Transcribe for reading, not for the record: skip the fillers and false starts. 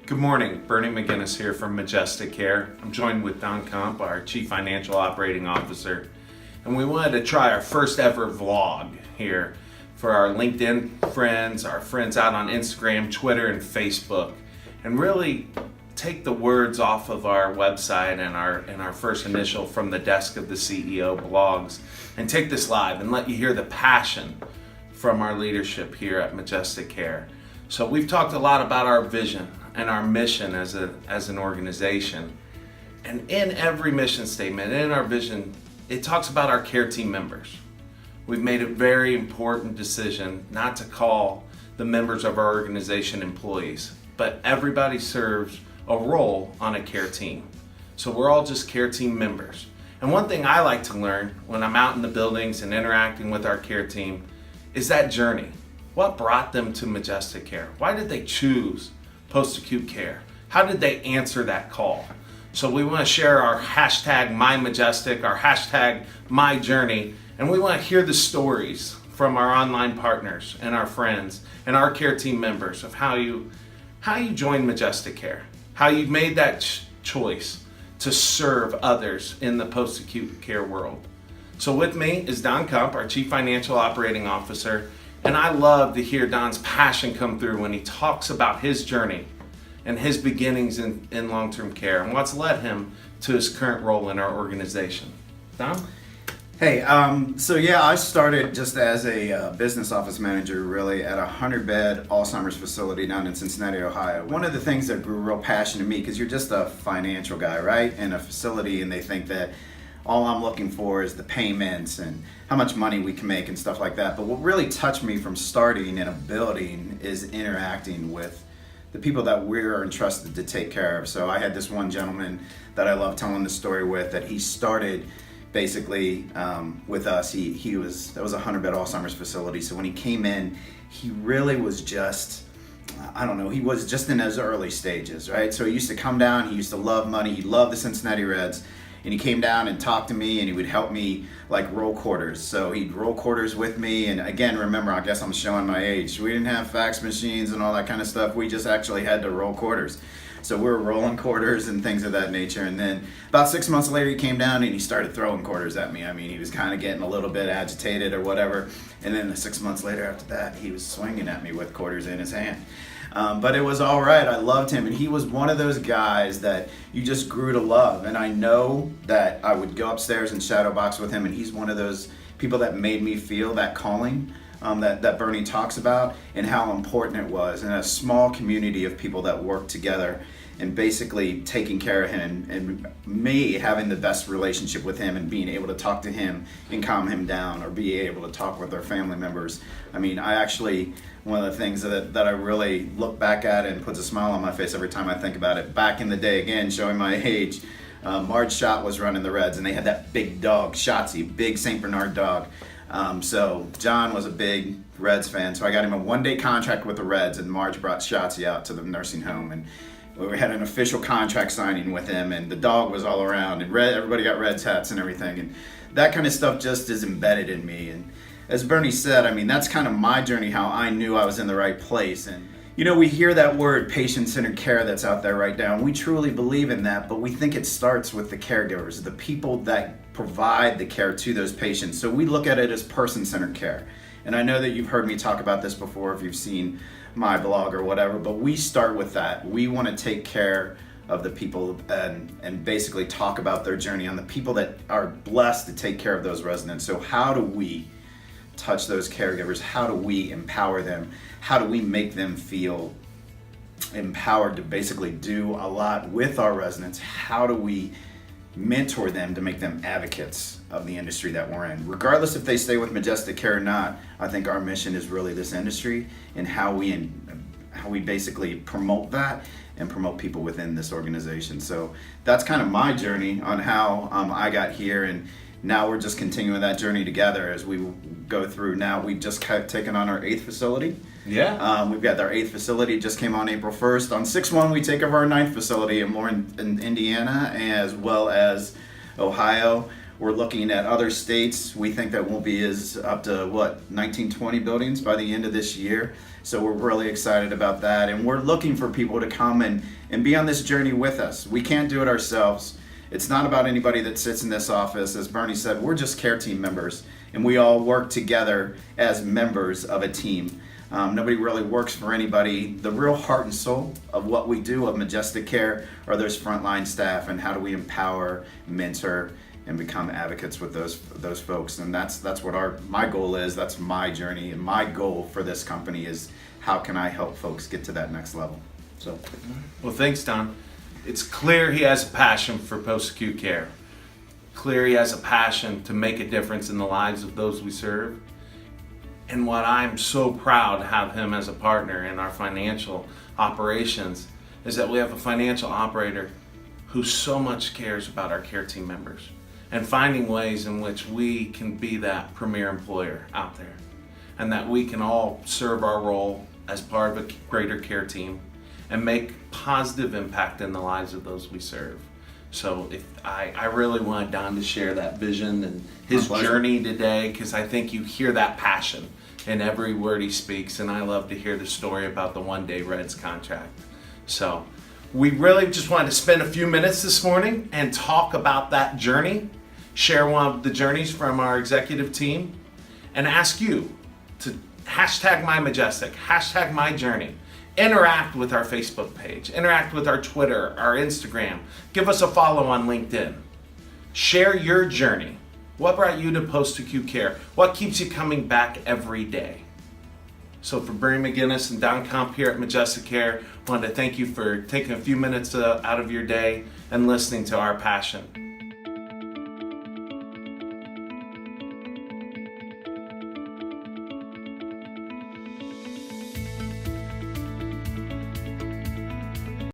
Good morning, Bernie McGinnis here from Majestic Care. I'm joined with Don Kump, our Chief Financial Operating Officer, and we wanted to try our first ever vlog here for our LinkedIn friends, our friends out on Instagram, Twitter, and Facebook, and really take the words off of our website and our first initial From the Desk of the CEO blogs and take this live and let you hear the passion from our leadership here at Majestic Care. So we've talked a lot about our vision and our mission as an organization. And in every mission statement, in our vision, it talks about our care team members. We've made a very important decision not to call the members of our organization employees, but everybody serves a role on a care team. So we're all just care team members. And one thing I like to learn when I'm out in the buildings and interacting with our care team is that journey. What brought them to Majestic Care? Why did they choose post-acute care? How did they answer that call? So we want to share our hashtag MyMajestic, our hashtag MyJourney, and we want to hear the stories from our online partners and our friends and our care team members of how you joined Majestic Care, how you made that choice to serve others in the post-acute care world. So with me is Don Kump, our Chief Financial Operating Officer, and I love to hear Don's passion come through when he talks about his journey and his beginnings in long-term care and what's led him to his current role in our organization. Don? Hey, I started just as a business office manager really at a 100-bed Alzheimer's facility down in Cincinnati, Ohio. One of the things that grew real passion to me, because you're just a financial guy, right, in a facility, and they think that all I'm looking for is the payments and how much money we can make and stuff like that. But what really touched me from starting in a building is interacting with the people that we're entrusted to take care of. So I had this one gentleman that I love telling the story with, that he started basically with us. That was a 100-bed Alzheimer's facility. So when he came in, he really was just, he was just in those early stages, right? So he used to come down, he used to love money, he loved the Cincinnati Reds. And he came down and talked to me, and he would help me like roll quarters. So he'd roll quarters with me. And again, remember, I guess I'm showing my age. We didn't have fax machines and all that kind of stuff. We just actually had to roll quarters. So we were rolling quarters and things of that nature. And then about 6 months later, he came down and he started throwing quarters at me. I mean, he was kind of getting a little bit agitated or whatever. And then 6 months later after that, he was swinging at me with quarters in his hand. But it was all right. I loved him, and he was one of those guys that you just grew to love. And I know that I would go upstairs and shadow box with him, and he's one of those people that made me feel that calling that Bernie talks about, and how important it was. And a small community of people that work together and basically taking care of him, and me having the best relationship with him and being able to talk to him and calm him down, or be able to talk with our family members. I mean, one of the things that I really look back at and puts a smile on my face every time I think about it, back in the day, again, showing my age, Marge Schott was running the Reds, and they had that big dog, Shotzi, big St. Bernard dog. So John was a big Reds fan, so I got him a one-day contract with the Reds, and Marge brought Shotzi out to the nursing home, and we had an official contract signing with him, and the dog was all around, and everybody got Reds hats and everything, and that kind of stuff just is embedded in me. And as Bernie said, I mean, that's kind of my journey, how I knew I was in the right place. And we hear that word patient-centered care that's out there right now, and we truly believe in that, but we think it starts with the caregivers, the people that provide the care to those patients. So we look at it as person-centered care. And I know that you've heard me talk about this before if you've seen my blog or whatever, but we start with that. We want to take care of the people and basically talk about their journey on the people that are blessed to take care of those residents. So how do we touch those caregivers? How do we empower them? How do we make them feel empowered to basically do a lot with our residents? How do we mentor them to make them advocates of the industry that we're in? Regardless if they stay with Majestic Care or not, I think our mission is really this industry, and how we basically promote that and promote people within this organization. So that's kind of my journey on how I got here, and now we're just continuing that journey together as we go through. Now we've just taken on our 8th facility. Yeah. We've got our 8th facility, just came on April 1st. On 6/1, we take over our 9th facility in Indiana, as well as Ohio. We're looking at other states. We think that we'll be up to 19, 20 buildings by the end of this year. So we're really excited about that. And we're looking for people to come and be on this journey with us. We can't do it ourselves. It's not about anybody that sits in this office. As Bernie said, we're just care team members, and we all work together as members of a team. Nobody really works for anybody. The real heart and soul of what we do of Majestic Care are those frontline staff, and how do we empower, mentor, and become advocates with those folks. And that's what my goal is. That's my journey, and my goal for this company is how can I help folks get to that next level. So, Well, thanks, Don. It's clear he has a passion for post-acute care. Clear he has a passion to make a difference in the lives of those we serve. And what I'm so proud to have him as a partner in our financial operations is that we have a financial operator who so much cares about our care team members and finding ways in which we can be that premier employer out there, and that we can all serve our role as part of a greater care team and make positive impact in the lives of those we serve. So I really want Don to share that vision and his journey today, because I think you hear that passion in every word he speaks, and I love to hear the story about the One Day Reds contract. So we really just wanted to spend a few minutes this morning and talk about that journey, share one of the journeys from our executive team, and ask you to hashtag MyMajestic, hashtag my journey. Interact with our Facebook page, interact with our Twitter, our Instagram. Give us a follow on LinkedIn. Share your journey. What brought you to post-acute care? What keeps you coming back every day? So for Bernie McGinnis and Don Comp here at Majestic Care, I wanted to thank you for taking a few minutes out of your day and listening to our passion.